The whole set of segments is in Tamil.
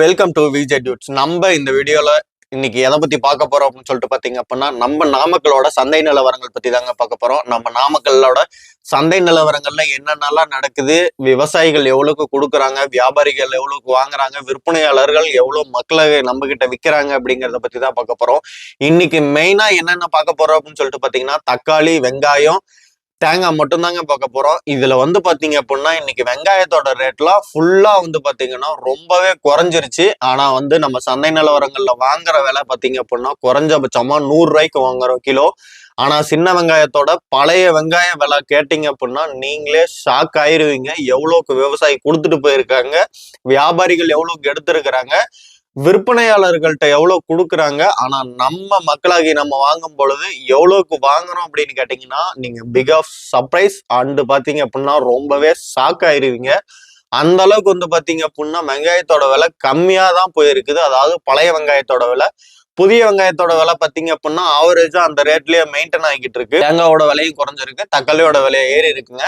Welcome to VJ dudes. நம்ம இந்த வீடியோல இன்னைக்கு எதை பத்தி பார்க்க போறோம் அப்படின்னு சொல்லிட்டு பாத்தீங்க அப்படின்னா, நம்ம நாமக்கலோட சந்தை நிலவரங்கள் பத்தி தாங்க பார்க்க போறோம். நம்ம நாமக்கலோட சந்தை நிலவரங்கள்ல என்னென்னலாம் நடக்குது, விவசாயிகள் எவ்வளவுக்கு கொடுக்குறாங்க, வியாபாரிகள் எவ்வளவுக்கு வாங்குறாங்க, விற்பனையாளர்கள் எவ்வளவு மக்களை நம்ம கிட்ட விற்கிறாங்க அப்படிங்கிறத பத்தி தான் பார்க்க போறோம். இன்னைக்கு மெயினா என்னென்ன பார்க்க போறோம் அப்படின்னு சொல்லிட்டு பாத்தீங்கன்னா, தக்காளி, வெங்காயம், தேங்காய் மட்டும்தாங்க பார்க்க போறோம். இதுல பாத்தீங்க அப்படின்னா இன்னைக்கு வெங்காயத்தோட ரேட்லாம் ஃபுல்லா பாத்தீங்கன்னா ரொம்பவே குறைஞ்சிருச்சு. ஆனா நம்ம சந்தை நிலவரங்கள்ல வாங்குற விலை பாத்தீங்க அப்படின்னா குறைஞ்சபட்சமா 100 ரூபாய்க்கு வாங்குறோம் கிலோ. ஆனா சின்ன வெங்காயத்தோட பழைய வெங்காய விலை கேட்டீங்க அப்படின்னா நீங்களே ஷாக் ஆயிருவீங்க. எவ்வளவுக்கு விவசாயி கொடுத்துட்டு போயிருக்காங்க, வியாபாரிகள் எவ்வளவுக்கு எடுத்திருக்கிறாங்க, விற்பனையாளர்கள்ட்ட எவ்வளவு கொடுக்குறாங்க, ஆனா நம்ம மக்களாகி நம்ம வாங்கும் பொழுது எவ்வளவுக்கு வாங்குறோம் அப்படின்னு கேட்டீங்கன்னா நீங்க பிக் ஆஃப் சர்ப்ரைஸ் அண்ட் பாத்தீங்க அப்படின்னா ரொம்பவே ஷாக் ஆயிருவீங்க. அந்த அளவுக்கு பாத்தீங்க அப்படின்னா வெங்காயத்தோட விலை கம்மியா தான் போயிருக்குது. அதாவது பழைய வெங்காயத்தோட விலை. புதிய வெங்காயத்தோட விலை பாத்தீங்க அப்படின்னா ஆவரேஜா அந்த ரேட்லயே மெயின்டைன் ஆகிட்டு இருக்கு. தேங்காயோட விலையும் குறைஞ்சிருக்கு, தக்காளியோட விலையை ஏறி இருக்குங்க.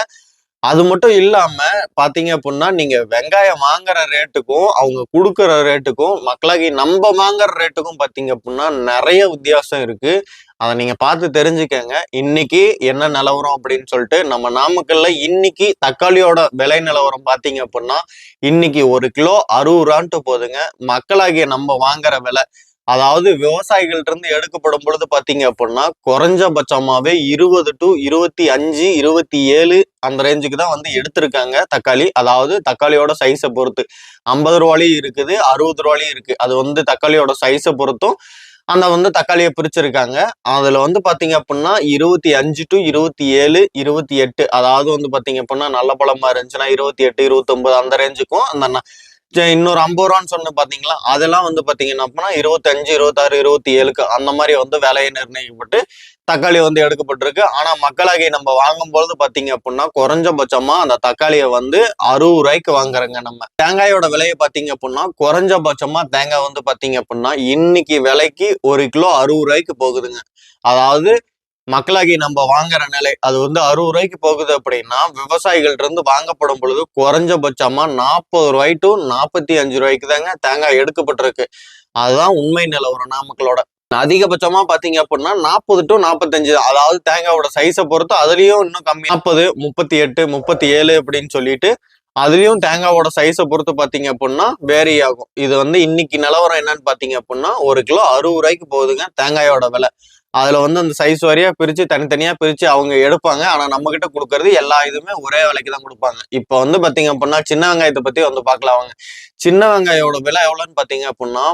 அது மட்டும் இல்லாம பாத்தீங்க அப்படின்னா நீங்க வெங்காயம் வாங்குற ரேட்டுக்கும் அவங்க கொடுக்குற ரேட்டுக்கும் மக்களாகி நம்ம வாங்குற ரேட்டுக்கும் பாத்தீங்க அப்படின்னா நிறைய வித்தியாசம் இருக்கு. அதை நீங்க பார்த்து தெரிஞ்சுக்கங்க. இன்னைக்கு என்ன நிலவரம் அப்படின்னு சொல்லிட்டு நம்ம நாமக்கல்ல இன்னைக்கு தக்காளியோட விலை நிலவரம் பாத்தீங்க அப்படின்னா இன்னைக்கு 1 கிலோ 60 ரூபான்ட்டு போதுங்க. மக்களாகிய நம்ம வாங்குற விலை, அதாவது விவசாயிகள்ட்ட இருந்து எடுக்கப்படும் பொழுது பாத்தீங்க அப்படின்னா குறைஞ்சபட்சமாவே 20 to 25, 27 அந்த ரேஞ்சுக்கு தான் எடுத்திருக்காங்க தக்காளி. அதாவது தக்காளியோட சைஸை பொறுத்து 50 ரூபாயும் இருக்குது, 60 ரூபாயும் இருக்கு. அது தக்காளியோட சைஸை பொறுத்தும் அந்த தக்காளியை பிரிச்சிருக்காங்க. அதுல பாத்தீங்க அப்படின்னா 25 to 27, 28, அதாவது பாத்தீங்க அப்படின்னா நல்ல பழமா இருந்துச்சுன்னா 28, 29 அந்த ரேஞ்சுக்கும், அந்த இன்னொரு 50 ரூபான்னு சொன்ன பாத்தீங்களா, அதெல்லாம் பாத்தீங்கன்னா அப்படின்னா 25, 26, 27க்கு அந்த மாதிரி விலையை நிர்ணயிக்கப்பட்டு தக்காளி எடுக்கப்பட்டிருக்கு. ஆனா மக்களாகி நம்ம வாங்கும்பொழுது பாத்தீங்க அப்படின்னா குறைஞ்சபட்சமா அந்த தக்காளியை 60 ரூபாய்க்கு வாங்குறங்க. நம்ம தேங்காயோட விலையை பாத்தீங்க அப்படின்னா குறைஞ்சபட்சமா தேங்காய் பாத்தீங்க அப்படின்னா இன்னைக்கு விலைக்கு 1 கிலோ 60 ரூபாய்க்கு போகுதுங்க. அதாவது மக்களாகி நம்ம வாங்குற நிலை அது 60 ரூபாய்க்கு போகுது அப்படின்னா விவசாயிகள்ட்ட இருந்து வாங்கப்படும் பொழுது குறைஞ்சபட்சமா 40 ரூபாய் டு 45 ரூபாய்க்கு தாங்க தேங்காய் எடுக்கப்பட்டிருக்கு. அதுதான் உண்மை நிலவரம் நாமக்கலோட. அதிகபட்சமா பாத்தீங்க அப்படின்னா 40 to 45, அதாவது தேங்காயோட சைஸை பொறுத்து அதுலயும் இன்னும் கம்மி 40, 38, 37 அப்படின்னு சொல்லிட்டு அதுலயும் தேங்காவோட சைஸை பொறுத்து பாத்தீங்க அப்படின்னா வேரி ஆகும். இது இன்னைக்கு நிலவரம் என்னன்னு பாத்தீங்க அப்படின்னா 1 கிலோ 60 ரூபாய்க்கு போகுதுங்க தேங்காயோட விலை. அதுல அந்த சைஸ் வரையா பிரிச்சு தனித்தனியா பிரிச்சு அவங்க எடுப்பாங்க. ஆனா நம்ம கிட்ட கொடுக்கறது எல்லா இதுவுமே ஒரே விலைக்கு தான் கொடுப்பாங்க. இப்ப பாத்தீங்க அப்படின்னா சின்ன வெங்காயத்தை பத்தி பார்க்கலாம். அவங்க சின்ன வெங்காயோட விலை எவ்வளவுன்னு பாத்தீங்க அப்படின்னா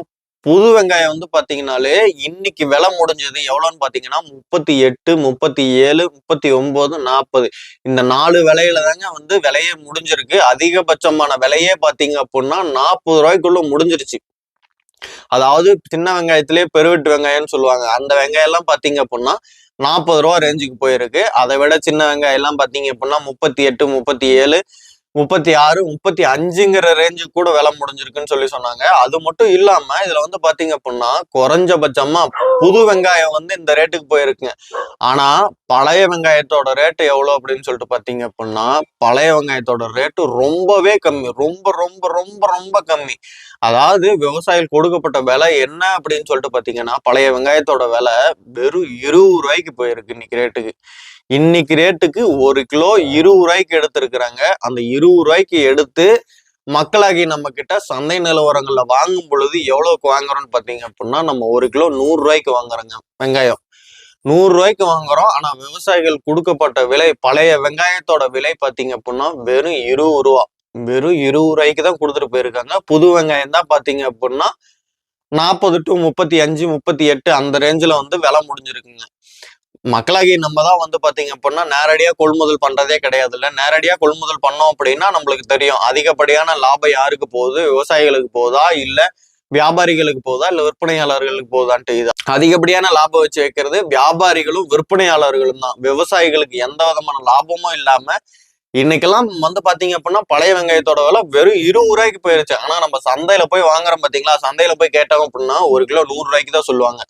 புது வெங்காயம் பாத்தீங்கன்னாலே இன்னைக்கு விலை முடிஞ்சது எவ்வளவுன்னு பாத்தீங்கன்னா 38, 37, 39, 40 இந்த 4 விலையில தாங்க விலையே முடிஞ்சிருக்கு. அதிகபட்சமான விலையே பாத்தீங்க அப்படின்னா 40 ரூபாய்க்குள்ள முடிஞ்சிருச்சு. அதாவது சின்ன வெங்காயத்திலேயே பெருவெட்டு வெங்காயம்னு சொல்லுவாங்க. அந்த வெங்காயம் எல்லாம் பாத்தீங்க அப்படின்னா 40 ரூபா ரேஞ்சுக்கு போயிருக்கு. அதை விட சின்ன வெங்காயம் எல்லாம் பாத்தீங்க அப்படின்னா 38, 37, 36, 35ங்கிற ரேஞ்சு கூட விலை முடிஞ்சிருக்குன்னு சொன்னாங்க. அது மட்டும் இல்லாம இதுல பாத்தீங்க அப்படின்னா குறைஞ்சபட்சமா புது வெங்காயம் இந்த ரேட்டுக்கு போயிருக்குங்க. ஆனா பழைய வெங்காயத்தோட ரேட்டு எவ்வளவு அப்படின்னு சொல்லிட்டு பாத்தீங்க அப்படின்னா பழைய வெங்காயத்தோட ரேட்டு ரொம்பவே கம்மி. ரொம்ப ரொம்ப ரொம்ப ரொம்ப கம்மி. அதாவது விவசாயிகள் கொடுக்கப்பட்ட விலை என்ன அப்படின்னு சொல்லிட்டு பாத்தீங்கன்னா பழைய வெங்காயத்தோட விலை வெறும் 20 ரூபாய்க்கு போயிருக்கு இன்னைக்கு ரேட்டுக்கு. இன்னைக்கு ரேட்டுக்கு 1 கிலோ 20 ரூபாய்க்கு எடுத்திருக்கிறாங்க. அந்த 20 ரூபாய்க்கு எடுத்து மக்களாகி நம்ம கிட்ட சந்தை நிலவரங்கள்ல வாங்கும் பொழுது எவ்வளவுக்கு வாங்குறோம்னு பாத்தீங்க அப்படின்னா நம்ம 1 கிலோ 100 ரூபாய்க்கு வாங்குறோங்க வெங்காயம். 100 ரூபாய்க்கு வாங்குறோம். ஆனா விவசாயிகள் கொடுக்கப்பட்ட விலை பழைய வெங்காயத்தோட விலை பாத்தீங்க அப்படின்னா வெறும் 20 ரூபா. வெறும் 20 ரூபாய்க்கு தான் கொடுத்துட்டு போயிருக்காங்க. புது வெங்காயம் தான் பாத்தீங்க அப்படின்னா 40 to 35, 38 அந்த ரேஞ்சில விலை முடிஞ்சிருக்குங்க. மக்களாகி நம்ம தான் பாத்தீங்க அப்படின்னா நேரடியா கொள்முதல் பண்றதே கிடையாது. இல்ல நேரடியா கொள்முதல் பண்ணோம் அப்படின்னா நம்மளுக்கு தெரியும் அதிகப்படியான லாபம் யாருக்கு போகுது, விவசாயிகளுக்கு போகுதா இல்ல வியாபாரிகளுக்கு போகுதா இல்ல விற்பனையாளர்களுக்கு போகுதான்ட்டு. இது அதிகப்படியான லாபம் வச்சு வைக்கிறது வியாபாரிகளும் விற்பனையாளர்களும் தான். விவசாயிகளுக்கு எந்த விதமான லாபமும் இல்லாம இன்னைக்கெல்லாம் பாத்தீங்க அப்படின்னா பழைய வெங்காயத்தோட விலை வெறும் 20 ரூபாய்க்கு போயிருச்சு. ஆனா நம்ம சந்தையில போய் வாங்குறோம் பாத்தீங்களா, சந்தையில போய் கேட்டோம் அப்படின்னா 1 கிலோ 100 ரூபாய்க்கு தான் சொல்லுவாங்க.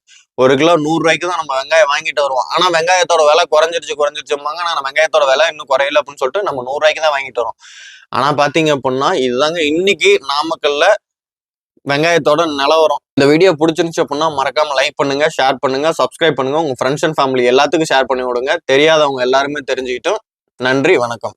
1 கிலோ 100 ரூபாய்க்கு தான் நம்ம வெங்காயம் வாங்கிட்டு வருவோம். ஆனா வெங்காயத்தோட விலை குறைஞ்சிருச்சும்பாங்க. ஆனா வெங்காயத்தோட விலை இன்னும் குறையல அப்படின்னு சொல்லிட்டு நம்ம 100 ரூபாய்க்கு தான் வாங்கிட்டு வரோம். ஆனா பாத்தீங்க அப்படின்னா இதுதாங்க இன்னைக்கு நாமக்கல்ல வெங்காயத்தோட நிலவரம். இந்த வீடியோ பிடிச்சிருந்துச்சு அப்படின்னா மறக்காம லைக் பண்ணுங்க, ஷேர் பண்ணுங்க, சப்ஸ்கிரைப் பண்ணுங்க, உங்க ஃப்ரெண்ட்ஸ் அண்ட் ஃபேமிலி எல்லாத்துக்கும் ஷேர் பண்ணி விடுங்க. தெரியாதவங்க எல்லாருமே தெரிஞ்சுக்கிட்டும். நன்றி, வணக்கம்.